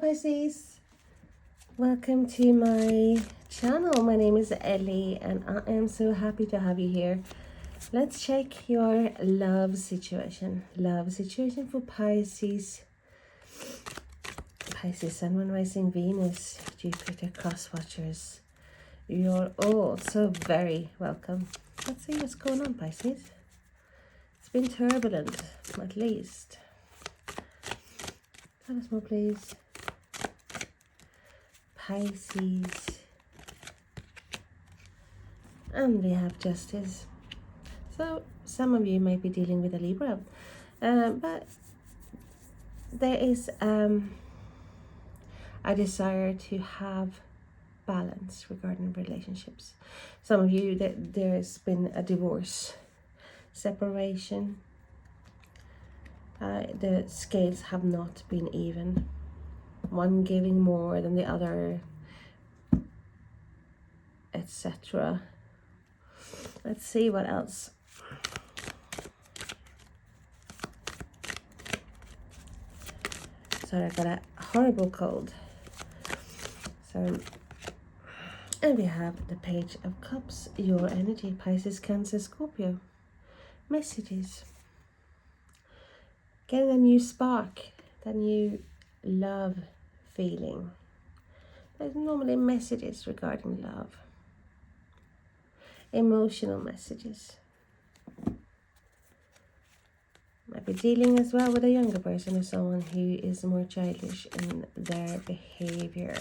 Pisces, welcome to my channel. My name is Ellie and I am so happy to have you here. Let's check your love situation. Love situation for Pisces. Pisces, Sun, Moon, Rising, Venus, Jupiter, crosswatchers. You're all so very welcome. Let's see what's going on, Pisces. It's been turbulent, at least. Tell us more, please. Pisces, and we have Justice. So some of you might be dealing with a Libra, but there is a desire to have balance regarding relationships. Some of you, there's been a divorce, separation. The scales have not been even. One giving more than the other, etc. Let's see what else. Sorry, I got a horrible cold. So, and we have the Page of Cups, your energy, Pisces, Cancer, Scorpio. Messages. Getting a new spark, that new love feeling. There's normally messages regarding love, emotional messages. Might be dealing as well with a younger person or someone who is more childish in their behavior.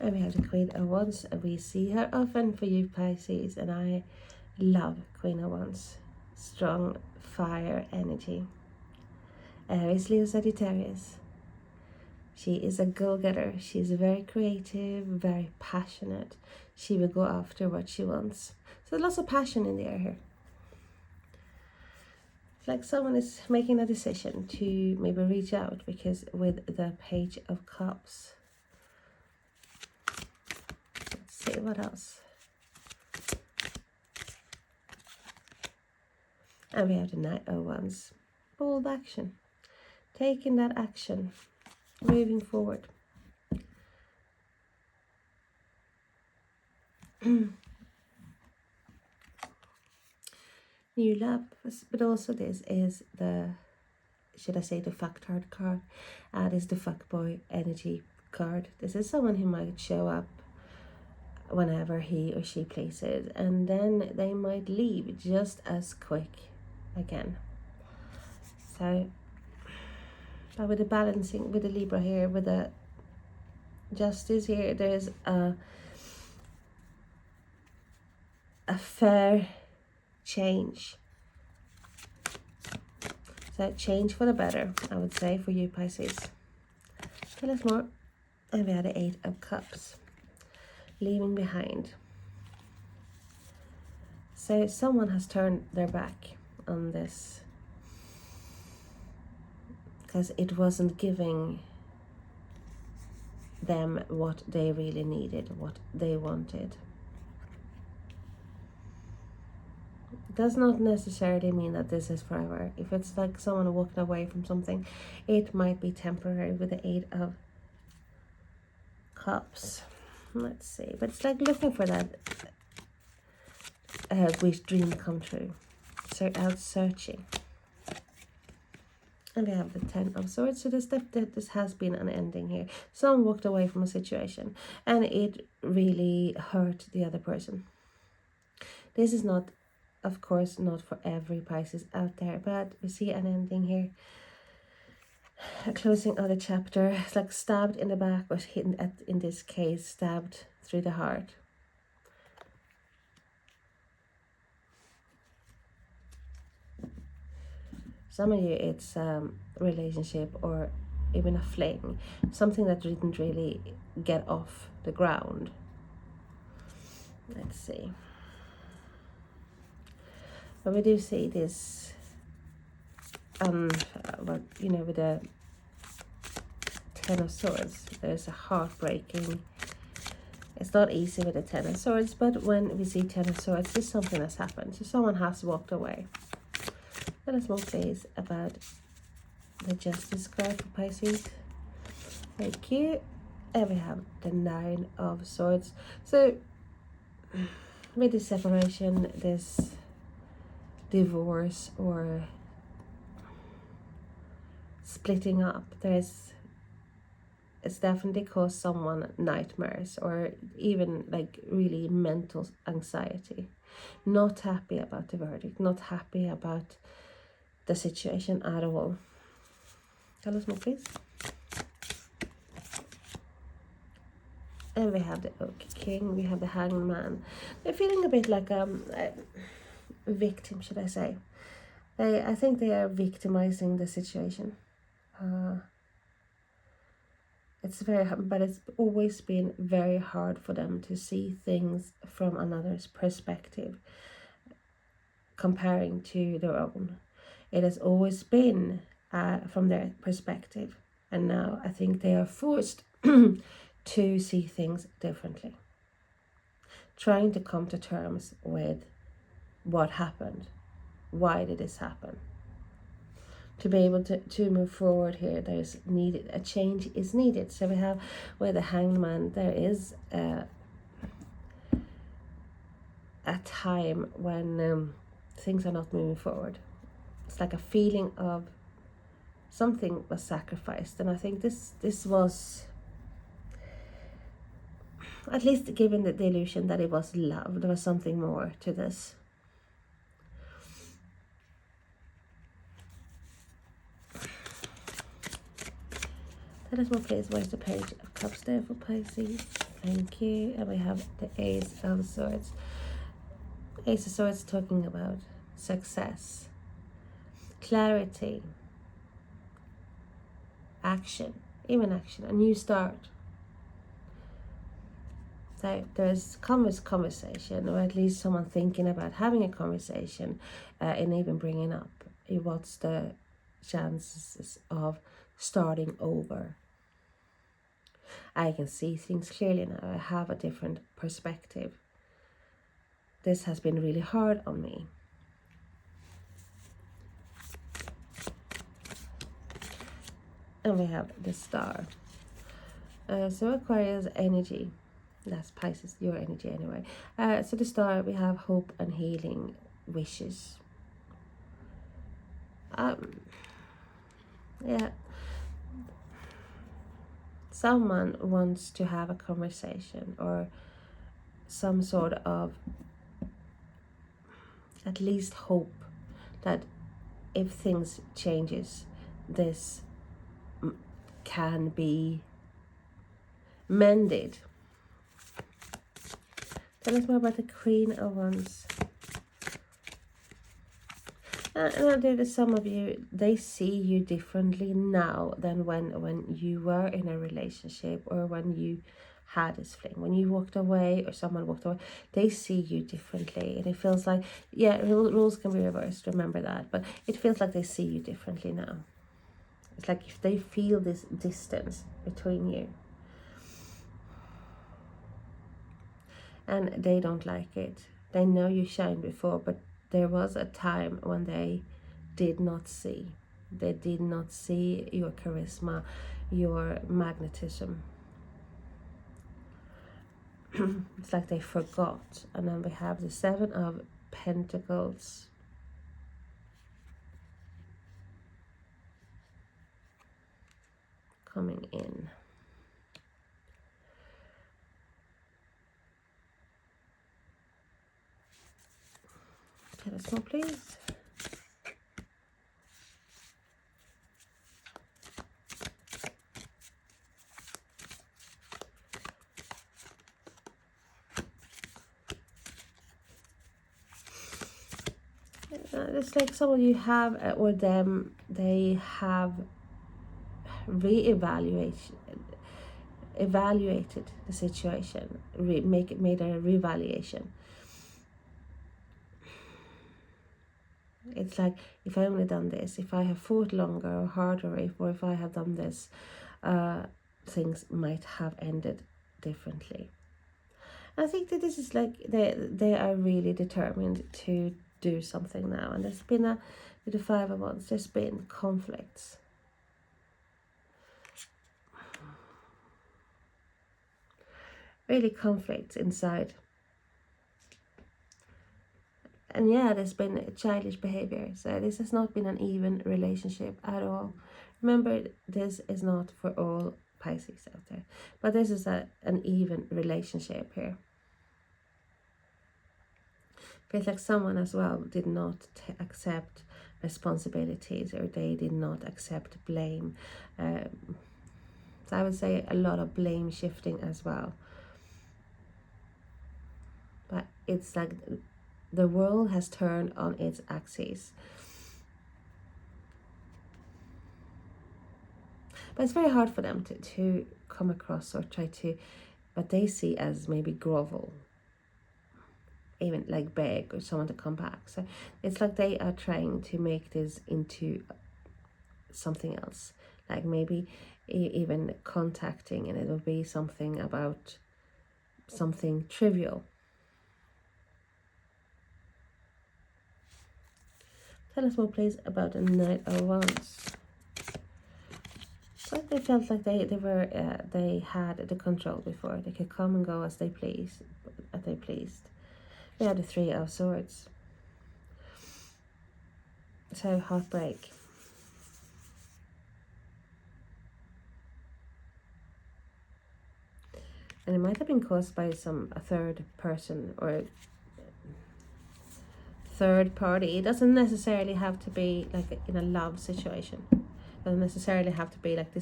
And we have the Queen of Wands. We see her often for you, Pisces, and I love Queen of Wands. Strong fire energy. Aries, Leo, Sagittarius. She is a go-getter. She's very creative, very passionate. She will go after what she wants. So lots of passion in the air here. It's like someone is making a decision to maybe reach out, because with the Page of Cups. Let's see what else. And we have the Knight of Wands. Bold action. Taking that action. Moving forward. New love. But also this is the, should I say, the fucktard card. This is the fuckboy energy card. This is someone who might show up whenever he or she pleases. And then they might leave just as quick again. So, but with the balancing, with the Libra here, with the Justice here, there's a fair change. So change for the better, I would say, for you, Pisces. Tell us more. And we had the 8 of Cups. Leaving behind. So someone has turned their back on this, because it wasn't giving them what they really needed, what they wanted. It does not necessarily mean that this is forever. If it's like someone walking away from something, it might be temporary with the 8 of Cups. Let's see, but it's like looking for that wish, dream come true. So out searching. And we have the 10 of Swords. So this has been an ending here. Someone walked away from a situation and it really hurt the other person. This is not, of course, not for every Pisces out there, but we see an ending here. A closing of the chapter. It's like stabbed in the back, but hidden at, in this case, stabbed through the heart. Some of you, it's a relationship or even a fling, something that didn't really get off the ground. Let's see. But we do see this, but you know, with the 10 of Swords, there's a heartbreaking. It's not easy with the 10 of Swords, but when we see 10 of Swords, there's something that's happened. So someone has walked away. Tell us more, please, about the Justice card for Pisces. Thank you. And we have the Nine of Swords. So, with this separation, this divorce or splitting up, it's definitely caused someone nightmares or even like really mental anxiety. Not happy about the verdict, not happy about the situation at all. Tell us more, please. And we have the Oak King, we have the Hanged Man. They're feeling a bit like a victim, should I say. I think they are victimizing the situation. It's but it's always been very hard for them to see things from another's perspective, comparing to their own. It has always been from their perspective, and now I think they are forced to see things differently, trying to come to terms with what happened, why did this happen. To be able to move forward here, there's needed, a change is needed. So we have with the Hanged Man, there is a time when things are not moving forward. It's like a feeling of something was sacrificed, and I think this was at least given the illusion that it was love. There was something more to this. Tell us more, please. Where's the Page of Cups there for Pisces? Thank you. And we have the Ace of Swords. Ace of Swords talking about success, clarity, action, even action, a new start. So there's conversation, or at least someone thinking about having a conversation and even bringing up what's the chances of starting over. I can see things clearly now. I have a different perspective. This has been really hard on me. And we have the Star. So Aquarius energy. That's Pisces, your energy anyway. So the Star, we have hope and healing, wishes. Yeah. Someone wants to have a conversation or some sort of at least hope that if things changes, this can be mended. Tell us more about the Queen of Wands. And there's some of you, they see you differently now than when you were in a relationship or when you had this fling. When you walked away or someone walked away, they see you differently. And it feels like, yeah, rules can be reversed, remember that. But it feels like they see you differently now. It's like if they feel this distance between you. And they don't like it. They know you shined before, but there was a time when they did not see. They did not see your charisma, your magnetism. It's like they forgot. And then we have the Seven of Pentacles. Coming in. Tell us more, please. It's like some of you have, or them, they have evaluated the situation, made a reevaluation. It's like, if I only done this, if I have fought longer or harder, or if I have done this, things might have ended differently. I think that this is like they are really determined to do something now. And there's been with the Five of Wands, there's been conflicts. Really conflicts inside. And yeah, there's been childish behavior. So this has not been an even relationship at all. Remember, this is not for all Pisces out there. But this is an even relationship here. Feels like someone as well did not accept responsibilities, or they did not accept blame. So I would say a lot of blame shifting as well. But it's like the world has turned on its axis. But it's very hard for them to come across or try to, what they see as maybe grovel, even like beg or someone to come back. So it's like they are trying to make this into something else, like maybe even contacting, and it will be something about something trivial. Tell us more, please, about the Knight of Wands. But they felt like they had the control before. They could come and go as they pleased. We have the Three of Swords. So heartbreak. And it might have been caused by a third person or third party. It doesn't necessarily have to be like in a love situation. It doesn't necessarily have to be like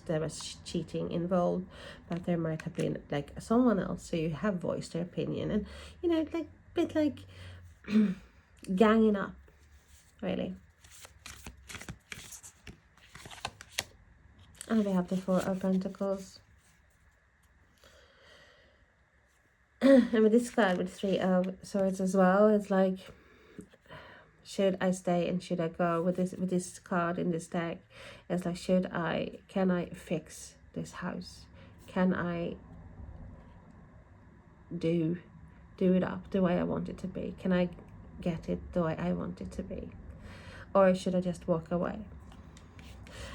there was cheating involved, but there might have been like someone else, so you have voiced their opinion, and like a bit like ganging up, really. And we have the Four of Pentacles. And with this card, with Three of Swords as well, it's like, should I stay and should I go? With this card in this deck, it's like, can I fix this house? Can I do it up the way I want it to be? Can I get it the way I want it to be? Or should I just walk away?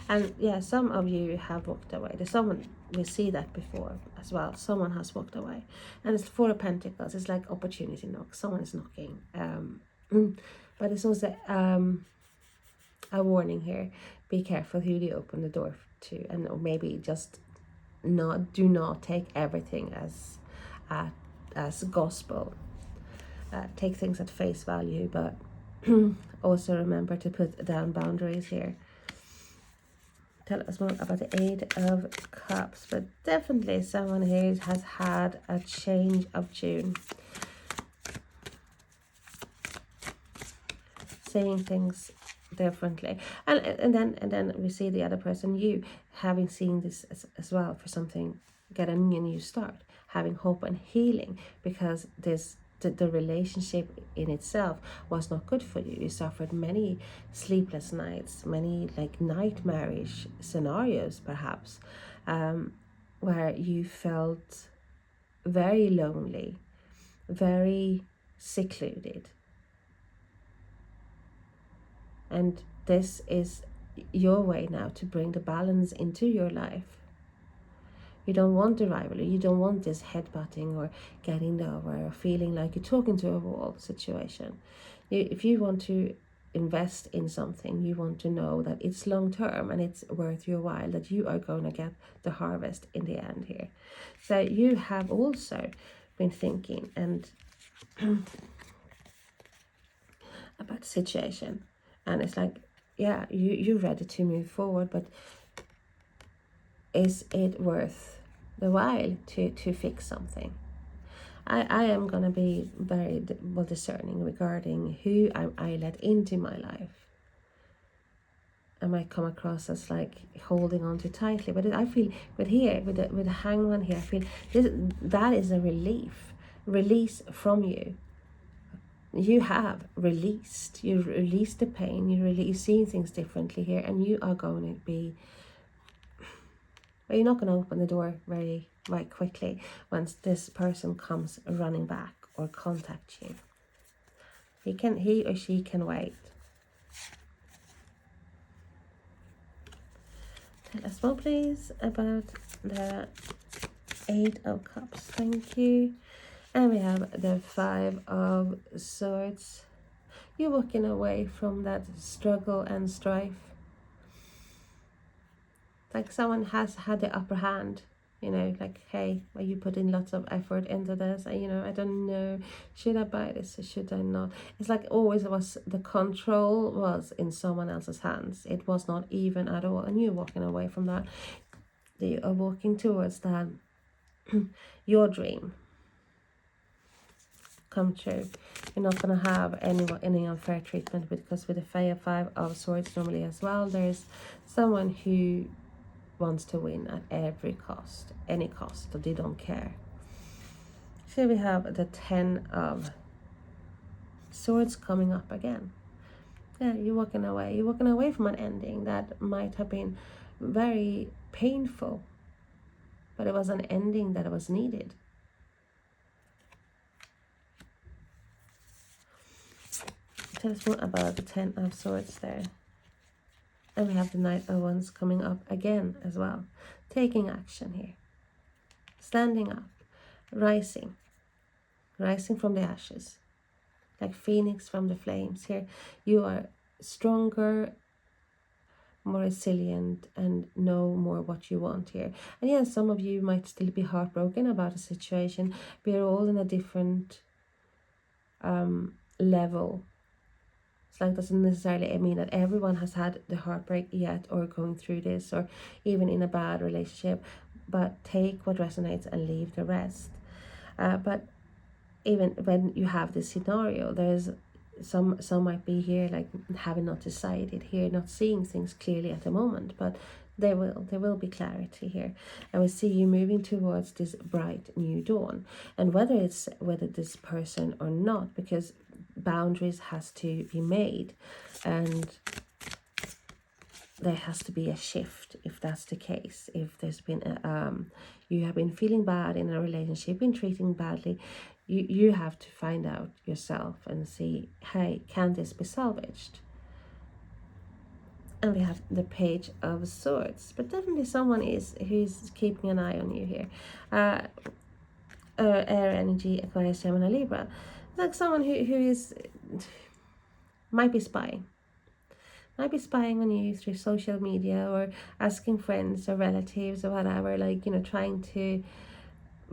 And yeah, some of you have walked away. There's someone, we see that before as well. Someone has walked away. And it's Four of Pentacles. It's like opportunity knock. Someone is knocking. But it's also a warning here. Be careful who you open the door to. And maybe just do not take everything as gospel. Take things at face value. But also remember to put down boundaries here. Tell us more about the Eight of Cups. But definitely someone here has had a change of tune. Saying things differently. And then we see the other person, you, having seen this as well for something, getting a new start, having hope and healing, because the relationship in itself was not good for you. You suffered many sleepless nights, many like nightmarish scenarios perhaps, where you felt very lonely, very secluded. And this is your way now to bring the balance into your life. You don't want the rivalry. You don't want this headbutting or getting nowhere or feeling like you're talking to a wall situation. If you want to invest in something, you want to know that it's long term and it's worth your while, that you are going to get the harvest in the end here. So you have also been thinking and about the situation. And it's like, yeah, you're ready to move forward, but is it worth the while to fix something? I am going to be very discerning regarding who I let into my life. I might come across as like holding on too tightly, but I feel with the Hangman here, I feel that is a release from you. You have released. You released the pain. You're seeing things differently here, and you are going to be. Well, you're not going to open the door very quickly once this person comes running back or contacts you. He or she can wait. Tell us more, please, about the 8 of Cups. Thank you. And we have the 5 of Swords. You're walking away from that struggle and strife. Like someone has had the upper hand, you know, like, hey, well, you put in lots of effort into this, and, you know, I don't know, should I buy this or should I not? It's like always was the control was in someone else's hands. It was not even at all, and you're walking away from that. You are walking towards that your dream come true. You're not going to have any unfair treatment, because with the 5 of Swords normally as well, there's someone who wants to win at every cost, any cost, so they don't care. So we have the 10 of Swords coming up again. Yeah, you're walking away from an ending that might have been very painful, but it was an ending that was needed. Tell us more about the 10 of Swords there. And we have the Knight of Wands coming up again as well. Taking action here. Standing up. Rising. Rising from the ashes. Like phoenix from the flames here. You are stronger, more resilient, and know more what you want here. And yeah, some of you might still be heartbroken about a situation. We are all in a different level. It's like, doesn't necessarily mean that everyone has had the heartbreak yet, or going through this, or even in a bad relationship. But take what resonates and leave the rest. But even when you have this scenario, there's some might be here like having not decided here, not seeing things clearly at the moment, but there will be clarity here, and we see you moving towards this bright new dawn. And whether it's this person or not, because boundaries has to be made, and there has to be a shift if that's the case. If there's been you have been feeling bad in a relationship, been treating badly, you have to find out yourself and see, hey, can this be salvaged? And we have the Page of Swords, but definitely someone who's keeping an eye on you here. Air energy, Aquarius, Gemini, Libra. Like someone who is might be spying on you through social media, or asking friends or relatives or whatever, like, you know, trying to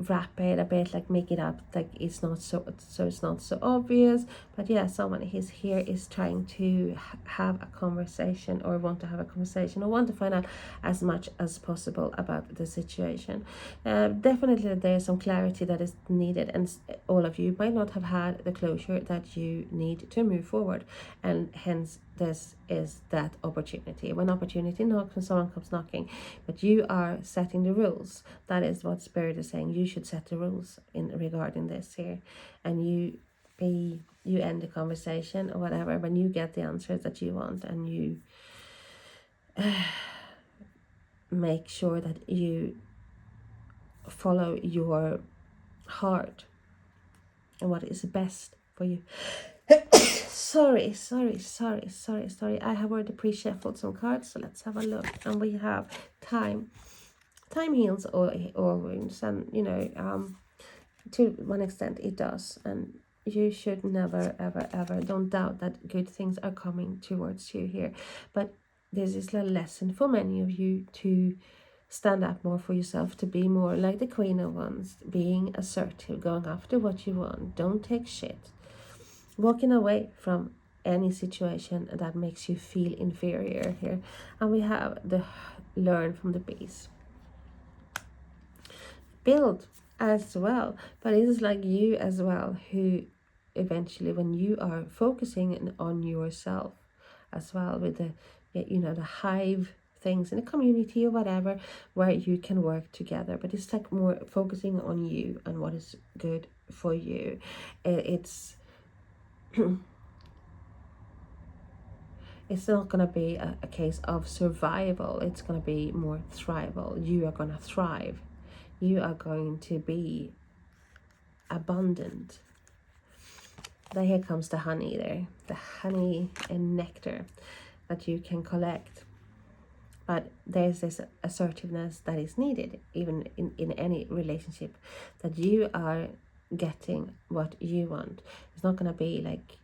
wrap it a bit, like make it up like it's not so it's not so obvious. But yeah, someone is trying to have a conversation, or want to have a conversation, or want to find out as much as possible about the situation. Definitely there's some clarity that is needed, and all of you might not have had the closure that you need to move forward, and hence this is that opportunity. When opportunity knocks, when someone comes knocking, but you are setting the rules. That is what Spirit is saying. You should set the rules in regarding this here, and you end the conversation or whatever when you get the answers that you want, and you make sure that you follow your heart and what is best for you. Sorry. I have already pre-shuffled some cards, so let's have a look. And we have time. Time heals all wounds, and you know, to one extent it does. And you should never ever don't doubt that good things are coming towards you here. But this is a lesson for many of you to stand up more for yourself, to be more like the Queen of Wands, being assertive, going after what you want. Don't take shit. Walking away from any situation that makes you feel inferior here. And we have the Learn from the Beast. Build as well, but it is like you as well, who eventually, when you are focusing on yourself as well, with the, you know, the hive things in a community or whatever, where you can work together. But it's like more focusing on you and what is good for you. It's it's not going to be a case of survival. It's going to be more thrival. You are going to thrive. You are going to be abundant. Then here comes the honey there, the honey and nectar that you can collect. But there's this assertiveness that is needed, even in any relationship, that you are getting what you want. It's not going to be like,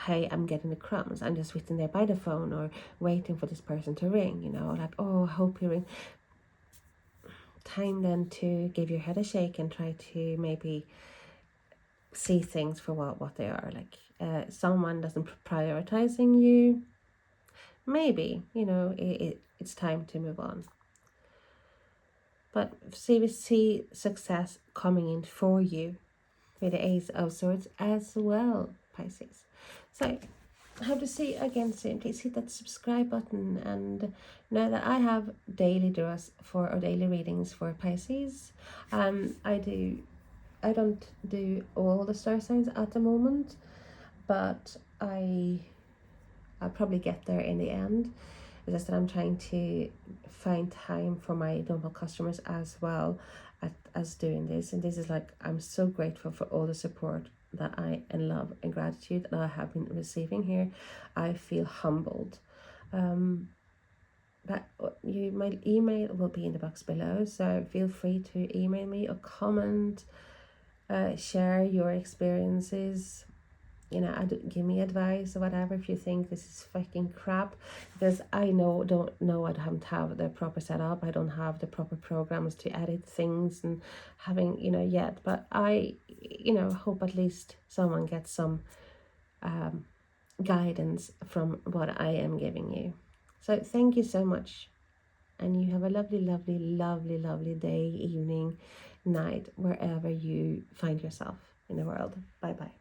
hey, I'm getting the crumbs, I'm just sitting there by the phone or waiting for this person to ring, you know, like, oh, I hope you ring. Time then to give your head a shake and try to maybe see things for what they are. Like someone doesn't prioritizing you, maybe, you know, it's time to move on. But we see success coming in for you with the Ace of Swords as well, Pisces. So I have to say again soon, please hit that subscribe button and know that I have daily draws for or daily readings for Pisces. I don't do all the star signs at the moment, but I'll probably get there in the end. It's just that I'm trying to find time for my normal customers as well as doing this. And this is like, I'm so grateful for all the support that I and love and gratitude that I have been receiving here. I feel humbled. But my email will be in the box below, so feel free to email me or comment, share your experiences, you know, give me advice or whatever if you think this is fucking crap, because I don't know, I don't have the proper setup, I don't have the proper programs to edit things and having, you know, yet, but I, you know, hope at least someone gets some guidance from what I am giving you. So thank you so much, and you have a lovely, lovely, lovely, lovely day, evening, night, wherever you find yourself in the world. Bye bye.